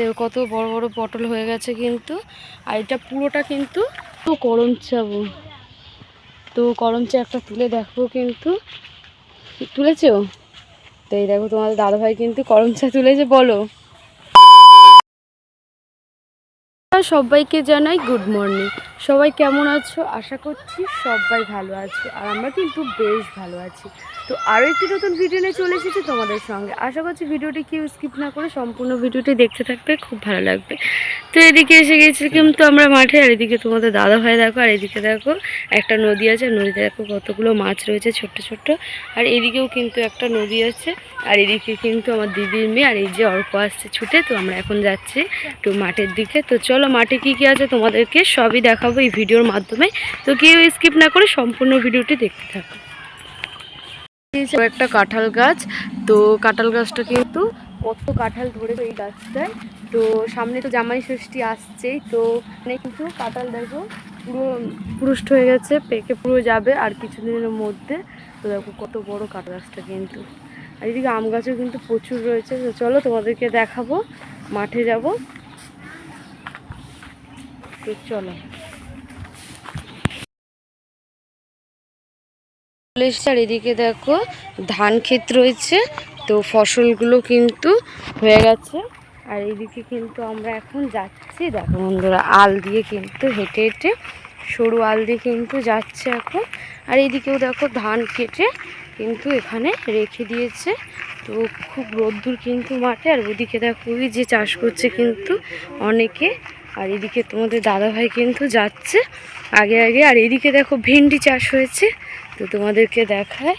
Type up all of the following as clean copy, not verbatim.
তো কত বড় বড় পটল হয়ে গেছে কিন্তু। আর এটা পুরোটা কিন্তু তো করম চাবো, তো করম চা একটা তুলে দেখো কিন্তু। তুলেছো? তো এই দেখো তোমাদের দাদাভাই কিন্তু করম চা তুলেছে। বলো। সবাইকে জানাই গুড মর্নিং। সবাই কেমন আছো? আশা করছি সবাই ভালো আছো, আর আমরা কিন্তু বেশ ভালো আছি। তো আরও একটি নতুন ভিডিও নিয়ে চলে এসেছি তোমাদের সঙ্গে। আশা করছি ভিডিওটি কেউ স্কিপ না করে সম্পূর্ণ ভিডিওটি দেখতে থাকবে, খুব ভালো লাগবে। তো এদিকে এসে গেছি কিন্তু আমরা মাঠে, আর এদিকে তোমাদের দাদাভাই দেখো, আর এদিকে দেখো একটা নদী আছে। নদীতে দেখো কতগুলো মাছ রয়েছে ছোট্ট ছোট্ট। আর এদিকেও কিন্তু একটা নদী আছে। আর এদিকে কিন্তু আমার দিদির মেয়ে আর এই যে অল্প আসছে ছুটে। তো আমরা এখন যাচ্ছি একটু মাঠের দিকে। তো চলো মাঠে কি কি আছে তোমাদেরকে সবই দেখাবো এই ভিডিওর মাধ্যমে। তো কেউ স্কিপ না করে সম্পূর্ণ ভিডিওটি দেখতে থাকো। একটা কাঁঠাল গাছ, তো কাঁঠাল গাছটা কিন্তু কত কাঁঠাল ধরে এই গাছটায়। তো সামনে তো জামাই ষষ্ঠী আসছেই, তো এখানে কিন্তু কাঁঠাল দেখো পুরো পুরুষ্ট হয়ে গেছে, পেকে পুরো যাবে আর কিছুদিনের মধ্যে। তো দেখো কত বড় কাঁঠাল গাছটা কিন্তু। আর এদিকে আম গাছও কিন্তু প্রচুর রয়েছে। তো চলো তোমাদেরকে দেখাবো, মাঠে যাব। তো চলো আর এদিকে দেখো ধান ক্ষেত রয়েছে, তো ফসলগুলো কিন্তু হয়ে গেছে। আর এইদিকে কিন্তু আমরা এখন যাচ্ছি, দেখো বন্ধুরা, আল দিয়ে কিন্তু হেঁটে হেঁটে, সরু আল দিয়ে কিন্তু যাচ্ছে এখন। আর এইদিকেও দেখো ধান কেটে কিন্তু এখানে রেখে দিয়েছে। তো খুব রোদ্দুর কিন্তু মাঠে। আর ওদিকে দেখো ওই যে চাষ করছে কিন্তু অনেকে। আর এদিকে তোমাদের দাদাভাই কিন্তু যাচ্ছে আগে আগে। আর এদিকে দেখো ভেন্ডি চাষ হয়েছে, তো তোমাদেরকে দেখায়।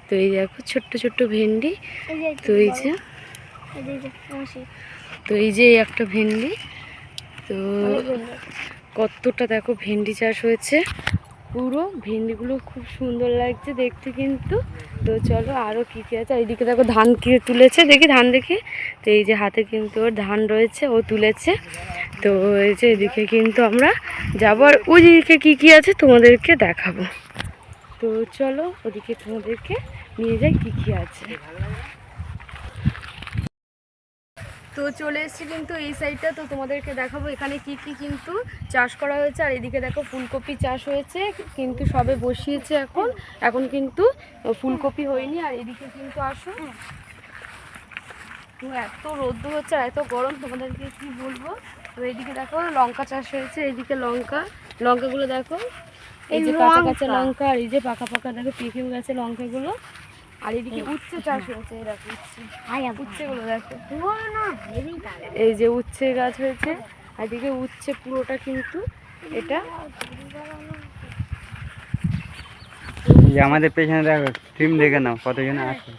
তো এই দেখো ছোট্ট ছোট্ট ভেন্ডি। তো এই যে একটা ভেন্ডি, তো কতটা দেখো ভেন্ডি চাষ হয়েছে। পুরো ভেন্ডিগুলো খুব সুন্দর লাগছে দেখতে কিন্তু। তো চলো আরও কী কী আছে। এইদিকে দেখো ধান কি তুলেছে, দেখি ধান দেখি। তো এই যে হাতে কিন্তু ওর ধান রয়েছে, ও তুলেছে। তো এই যে এদিকে কিন্তু আমরা যাবো, আর ওই দিকে কী কী আছে তোমাদেরকে দেখাবো। তো চলো ওদিকে তোমাদেরকে নিয়ে যাই কী কী আছে। তো চলে এসেছি কিন্তু এই সাইডটা, তো তোমাদেরকে দেখাবো এখানে কি কি কিন্তু চাষ করা হয়েছে। আর এদিকে দেখো ফুলকপি চাষ হয়েছে কিন্তু সবে বসিয়েছে এখন, এখন কিন্তু ফুলকপি হয়নি। আর এদিকে কিন্তু আসো, তো এত রোদ্দ হচ্ছে আর এত গরম, তোমাদেরকে কি বলবো। তো এইদিকে দেখো লঙ্কা চাষ হয়েছে, এইদিকে লঙ্কাগুলো দেখো, এই যে কাঁচা কাঁচা লঙ্কা, আর এই যে পাকা পাকা দেখো পেকেও গেছে লঙ্কাগুলো। আর এদিকে উচ্ছে চাষ হয়েছে, এই দেখো উচ্ছেগুলো দেখো, এই যে উচ্ছে গাছ হয়েছে। আর এদিকে উচ্ছে পুরোটা কিন্তু এটা আমাদের পেছনে দেখো টিম দেখে নাও কতজন আছে।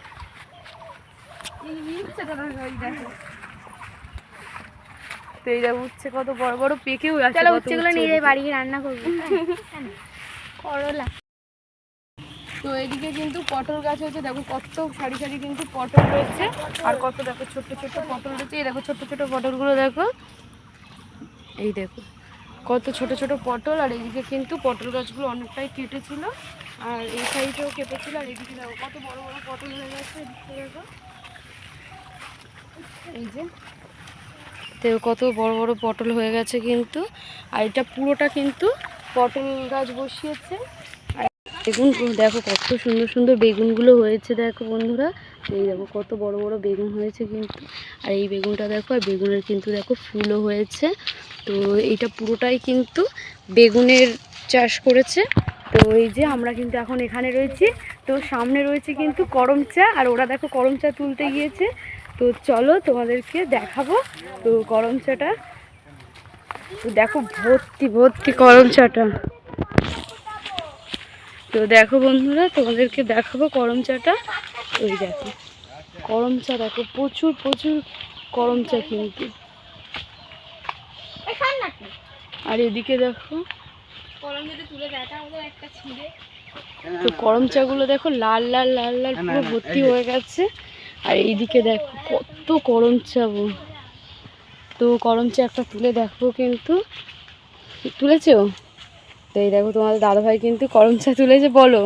তো এই দেখো উচ্ছে কত বড় বড় পেকেও আছে। উচ্ছেগুলো নিয়ে যাই বাড়ি গিয়ে রান্না করবো। করলা। তো এইদিকে কিন্তু পটল গাছ হয়েছে, দেখো কত সারি সারি কিন্তু পটল রয়েছে। আর কত দেখো ছোট্ট ছোট্ট পটল রয়েছে, এই দেখো ছোট্ট ছোট্ট পটলগুলো দেখো, এই দেখো কত ছোট ছোট পটল। আর এইদিকে কিন্তু পটল গাছগুলো অনেকটাই কেটেছিল, আর এই সাইডেও কেটেছিল। আর এইদিকে দেখো কত বড় বড় পটল হয়ে গেছে, এদিকে দেখো এই যে, তো কত বড় বড় পটল হয়ে গেছে কিন্তু। আর এটা পুরোটা কিন্তু পটল গাছ বসিয়েছে। বেগুন দেখো কত সুন্দর সুন্দর বেগুনগুলো হয়েছে দেখো বন্ধুরা, এই দেখো কত বড় বড় বেগুন হয়েছে কিন্তু। আর এই বেগুনটা দেখো, আর বেগুনের কিন্তু দেখো ফুলও হয়েছে। তো এইটা পুরোটাই কিন্তু বেগুনের চাষ করেছে। তো এই যে আমরা কিন্তু এখন এখানে রয়েছি, তো সামনে রয়েছে কিন্তু করম চা, আর ওরা দেখো করম চা তুলতে গিয়েছে। তো চলো তোমাদেরকে দেখাবো তো করম চাটা। তো দেখো ভর্তি ভর্তি করম চাটা। তো দেখো বন্ধুরা তোমাদেরকে দেখাবো করম চাটা। ওই দেখো করম চা, দেখো প্রচুর প্রচুর করম চা কিন্তু। আর এদিকে দেখো তো করম চা গুলো দেখো লাল লাল লাল লাল পুরো ভর্তি হয়ে গেছে। আর এইদিকে দেখো কত করম চা, তো করম চা একটা তুলে দেখো কিন্তু। তুলেছো? তো এই দেখো তোমাদের দাদাভাই কিন্তু করম চা তুলেছে। বলো।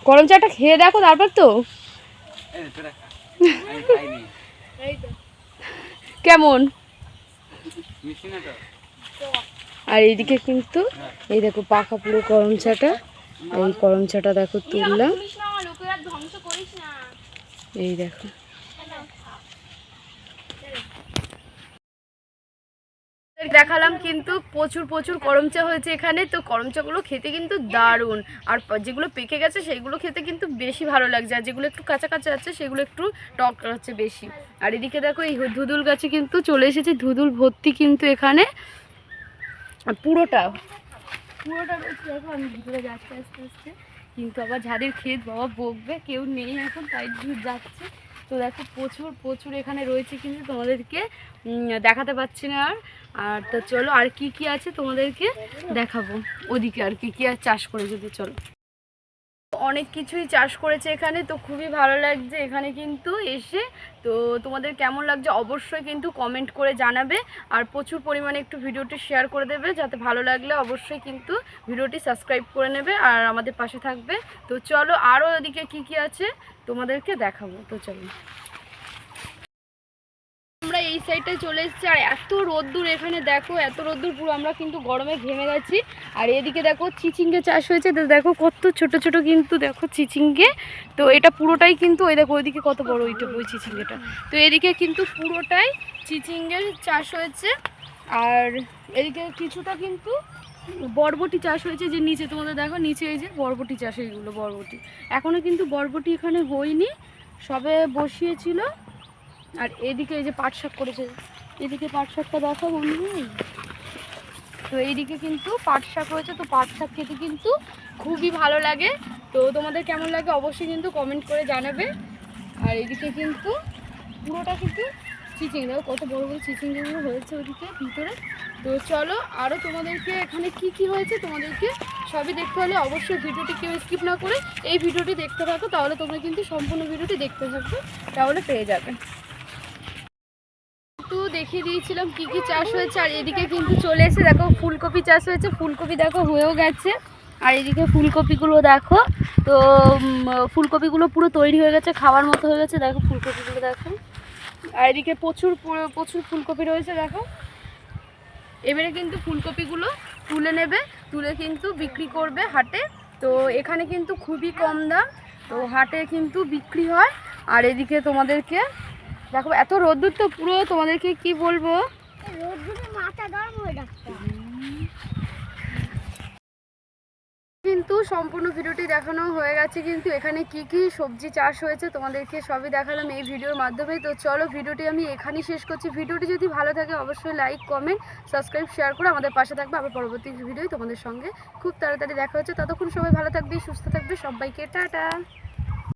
করম চাটা খেয়ে দেখো তারপর তো। কেমন? মিষ্টি না তো? আর এইদিকে কিন্তু এই দেখো পাকা পুরো করমচাটা, এই করমচাটা দেখো তুললাম, এই দেখো। দেখালাম কিন্তু প্রচুর প্রচুর করমচা হয়েছে এখানে, তো করমচাগুলো খেতে কিন্তু দারুণ। আর যেগুলো পেকে গেছে সেগুলো খেতে কিন্তু বেশি ভালো লাগছে, আর যেগুলো একটু কাঁচা কাঁচা আছে সেগুলো একটু টক হচ্ছে বেশি। আর এদিকে দেখো এই ধুদুল গাছে কিন্তু চলে এসেছে, ধুদুল ভর্তি কিন্তু এখানে পুরোটা রয়েছে। দেখো আমি ভিতরে যাচ্ছি আস্তে আস্তে, কিন্তু আবার যাদের ক্ষেত বাবা বকবে, কেউ নেই এখন তাই যাচ্ছে। তো দেখো প্রচুর প্রচুর এখানে রয়েছে, কিন্তু তোমাদেরকে দেখাতে পাচ্ছি না। আর তো চলো আর কি কি আছে তোমাদেরকে দেখাবো, ওদিকে আর কি কি আর চাষ করে যদি চলো। অনেক কিছুই চাষ করেছে এখানে, তো খুবই ভালো লাগছে এখানে কিন্তু এসে। তো তোমাদের কেমন লাগছে অবশ্যই কিন্তু কমেন্ট করে জানাবে, আর প্রচুর পরিমাণে একটু ভিডিওটি শেয়ার করে দেবে, যাতে ভালো লাগলে অবশ্যই কিন্তু ভিডিওটি সাবস্ক্রাইব করে নেবে আর আমাদের পাশে থাকবে। তো চলো আরও ওদিকে কি কি আছে তোমাদেরকে দেখাবো, তো চলো। আমরা এই সাইডটায় চলে এসেছি, আর এত রোদ্দুর এখানে দেখো, এত রোদ্দুর পুরো আমরা কিন্তু গরমে ঘেমে গেছি। আর এদিকে দেখো চিচিঙ্গে চাষ হয়েছে, তো দেখো কত ছোট ছোট কিন্তু দেখো চিচিঙ্গে। তো এটা পুরোটাই কিন্তু ওই দেখো ওইদিকে কত বড় ওইটা ওই চিচিঙ্গেটা। তো এদিকে কিন্তু পুরোটাই চিচিঙ্গের চাষ হয়েছে। আর এদিকে কিছুটা কিন্তু বরবটি চাষ হয়েছে, যে নিচে তোমাদের দেখো নিচে এই যে বরবটি চাষ, এইগুলো বরবটি। এখনও কিন্তু বরবটি এখানে হয়নি, সবে বসিয়েছিল। আর এদিকে এই যে পাট শাক করেছে, এদিকে পাট শাকটা দেখো বন্ধু। তো এইদিকে কিন্তু পাট শাক হয়েছে, তো পাট শাক খেতে কিন্তু খুবই ভালো লাগে। তো তোমাদের কেমন লাগে অবশ্যই কিন্তু কমেন্ট করে জানাবে। আর এদিকে কিন্তু পুরোটা কিন্তু চিচিং, দেখো কত বড় বড় চিচিংগুলো হয়েছে ওদিকে ভিতরে। তো চলো আরও তোমাদেরকে এখানে কি কি হয়েছে তোমাদেরকে সবই দেখতে হলে অবশ্যই ভিডিওটি কেউ স্কিপ না করে এই ভিডিওটি দেখতে থাকো, তাহলে তোমরা কিন্তু সম্পূর্ণ ভিডিওটি দেখতে থাকবে, তাহলে পেয়ে যাবে। তো দেখিয়ে দিয়েছিলাম কি কি চাষ হয়েছে। আর এদিকে কিন্তু চলে এসে দেখো ফুলকপি চাষ হয়েছে, ফুলকপি দেখো হয়েও গেছে। আর এদিকে ফুলকপিগুলো দেখো, তো ফুলকপিগুলো পুরো তৈরি হয়ে গেছে, খাওয়ার মতো হয়ে গেছে। দেখো ফুলকপিগুলো দেখো, আর এদিকে প্রচুর প্রচুর ফুলকপি রয়েছে দেখো। এবারে কিন্তু ফুলকপিগুলো তুলে নেবে, তুলে কিন্তু বিক্রি করবে হাটে। তো এখানে কিন্তু খুবই কম দাম, তো হাটে কিন্তু বিক্রি হয়। আর এদিকে তোমাদেরকে দেখো এত রোদ্দুর, তো পুরো তোমাদেরকে কি বলবো, মাথা গরম হয়ে যাচ্ছে। কিন্তু সম্পূর্ণ ভিডিওটি দেখানো হয়ে গেছে। কিন্তু এখানে কি কি সবজি চাষ হয়েছে তোমাদেরকে সবই দেখালাম এই ভিডিওর মাধ্যমে। তো চলো ভিডিওটি আমি এখানেই শেষ করছি। ভিডিওটি যদি ভালো থাকে অবশ্যই লাইক কমেন্ট সাবস্ক্রাইব শেয়ার করে আমাদের পাশে থাকবে। আবার পরবর্তী ভিডিও তোমাদের সঙ্গে খুব তাড়াতাড়ি দেখা হচ্ছে। ততক্ষণ সবাই ভালো থাকবে, সুস্থ থাকবে, সবাইকে টাটা।